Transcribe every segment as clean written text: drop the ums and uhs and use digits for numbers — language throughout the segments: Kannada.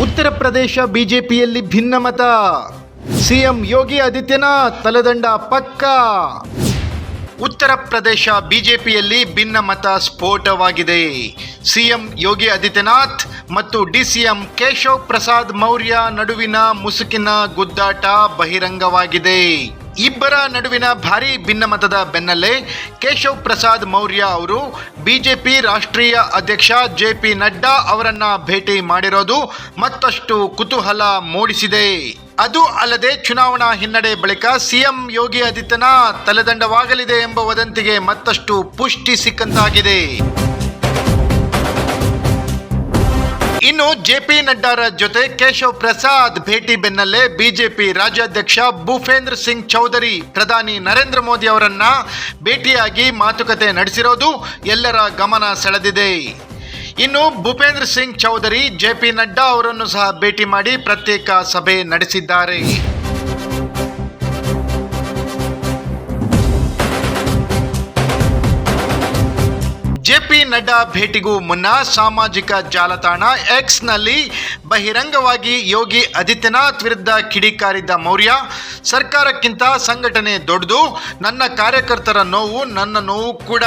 ಉತ್ತರ ಪ್ರದೇಶ ಬಿಜೆಪಿಯಲ್ಲಿ ಭಿನ್ನಮತ. ಸಿಎಂ ಯೋಗಿ ಆದಿತ್ಯನಾಥ್ ತಲೆದಂಡ ಪಕ್ಕಾ. ಉತ್ತರ ಪ್ರದೇಶ ಬಿಜೆಪಿಯಲ್ಲಿ ಭಿನ್ನಮತ ಸ್ಫೋಟವಾಗಿದೆ. ಸಿಎಂ ಯೋಗಿ ಆದಿತ್ಯನಾಥ್ ಮತ್ತು ಡಿಸಿಎಂ ಕೇಶವ್ ಪ್ರಸಾದ್ ಮೌರ್ಯ ನಡುವಿನ ಮುಸುಕಿನ ಗುದ್ದಾಟ ಬಹಿರಂಗವಾಗಿದೆ. ಇಬ್ಬರ ನಡುವಿನ ಭಾರೀ ಭಿನ್ನಮತದ ಬೆನ್ನಲ್ಲೇ ಕೇಶವ್ ಪ್ರಸಾದ್ ಮೌರ್ಯ ಅವರು ಬಿಜೆಪಿ ರಾಷ್ಟ್ರೀಯ ಅಧ್ಯಕ್ಷ ಜೆಪಿ ನಡ್ಡಾ ಅವರನ್ನ ಭೇಟಿ ಮಾಡಿರೋದು ಮತ್ತಷ್ಟು ಕುತೂಹಲ ಮೂಡಿಸಿದೆ. ಅದು ಅಲ್ಲದೆ ಚುನಾವಣಾ ಹಿನ್ನಡೆ ಬಳಿಕ ಸಿಎಂ ಯೋಗಿ ಆದಿತ್ಯನಾಥ್ ತಲೆದಂಡವಾಗಲಿದೆ ಎಂಬ ವದಂತಿಗೆ ಮತ್ತಷ್ಟು ಪುಷ್ಟಿ ಸಿಕ್ಕಂತಾಗಿದೆ. ಇನ್ನು ಜೆಪಿ ನಡ್ಡಾರ ಜೊತೆ ಕೇಶವ್ ಪ್ರಸಾದ್ ಭೇಟಿ ಬೆನ್ನಲ್ಲೇ ಬಿಜೆಪಿ ರಾಜ್ಯಾಧ್ಯಕ್ಷ ಭೂಪೇಂದ್ರ ಸಿಂಗ್ ಚೌಧರಿ ಪ್ರಧಾನಿ ನರೇಂದ್ರ ಮೋದಿ ಅವರನ್ನ ಭೇಟಿಯಾಗಿ ಮಾತುಕತೆ ನಡೆಸಿರೋದು ಎಲ್ಲರ ಗಮನ ಸೆಳೆದಿದೆ. ಇನ್ನು ಭೂಪೇಂದ್ರ ಸಿಂಗ್ ಚೌಧರಿ ಜೆಪಿ ನಡ್ಡಾ ಅವರನ್ನು ಸಹ ಭೇಟಿ ಮಾಡಿ ಪ್ರತ್ಯೇಕ ಸಭೆ ನಡೆಸಿದ್ದಾರೆ. ಜೆಪಿ ನಡ್ಡಾ ಭೇಟಿಗೂ ಮುನ್ನ ಸಾಮಾಜಿಕ ಜಾಲತಾಣ ಎಕ್ಸ್ನಲ್ಲಿ ಬಹಿರಂಗವಾಗಿ ಯೋಗಿ ಆದಿತ್ಯನಾಥ್ ವಿರುದ್ಧ ಕಿಡಿಕಾರಿದ್ದ ಮೌರ್ಯ, ಸರ್ಕಾರಕ್ಕಿಂತ ಸಂಘಟನೆ ದೊಡ್ಡದು, ನನ್ನ ಕಾರ್ಯಕರ್ತರ ನೋವು ನನ್ನ ನೋವು ಕೂಡ,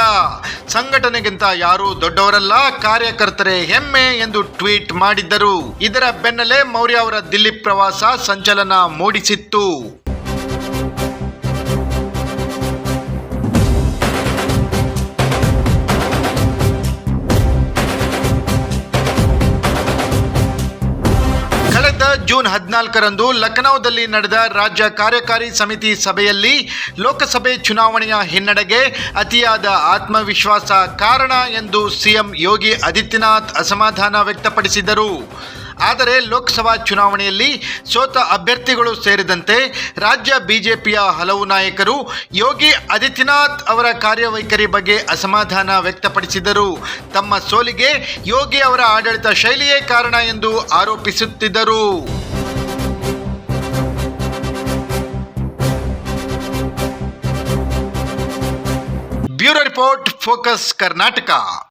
ಸಂಘಟನೆಗಿಂತ ಯಾರೂ ದೊಡ್ಡವರಲ್ಲ, ಕಾರ್ಯಕರ್ತರೇ ಹೆಮ್ಮೆ ಎಂದು ಟ್ವೀಟ್ ಮಾಡಿದ್ದರು. ಇದರ ಬೆನ್ನಲ್ಲೇ ಮೌರ್ಯ ಅವರ ದಿಲ್ಲಿ ಪ್ರವಾಸ ಸಂಚಲನ ಮೂಡಿಸಿತ್ತು. ಜೂನ್ 14ರಂದು ಲಖನೌದಲ್ಲಿ ನಡೆದ ರಾಜ್ಯ ಕಾರ್ಯಕಾರಿ ಸಮಿತಿ ಸಭೆಯಲ್ಲಿ ಲೋಕಸಭೆ ಚುನಾವಣೆಯ ಹಿನ್ನಡೆಗೆ ಅತಿಯಾದ ಆತ್ಮವಿಶ್ವಾಸ ಕಾರಣ ಎಂದು ಸಿಎಂ ಯೋಗಿ ಆದಿತ್ಯನಾಥ್ ಅಸಮಾಧಾನ ವ್ಯಕ್ತಪಡಿಸಿದರು. ಆದರೆ ಲೋಕಸಭಾ ಚುನಾವಣೆಯಲ್ಲಿ ಸೋತ ಅಭ್ಯರ್ಥಿಗಳು ಸೇರಿದಂತೆ ರಾಜ್ಯ ಬಿಜೆಪಿಯ ಹಲವು ನಾಯಕರು ಯೋಗಿ ಆದಿತ್ಯನಾಥ್ ಅವರ ಕಾರ್ಯವೈಖರಿ ಬಗ್ಗೆ ಅಸಮಾಧಾನ ವ್ಯಕ್ತಪಡಿಸಿದರು. ತಮ್ಮ ಸೋಲಿಗೆ ಯೋಗಿ ಅವರ ಆಡಳಿತ ಶೈಲಿಯೇ ಕಾರಣ ಎಂದು ಆರೋಪಿಸುತ್ತಿದ್ದರು. Bureau report, focus Karnataka.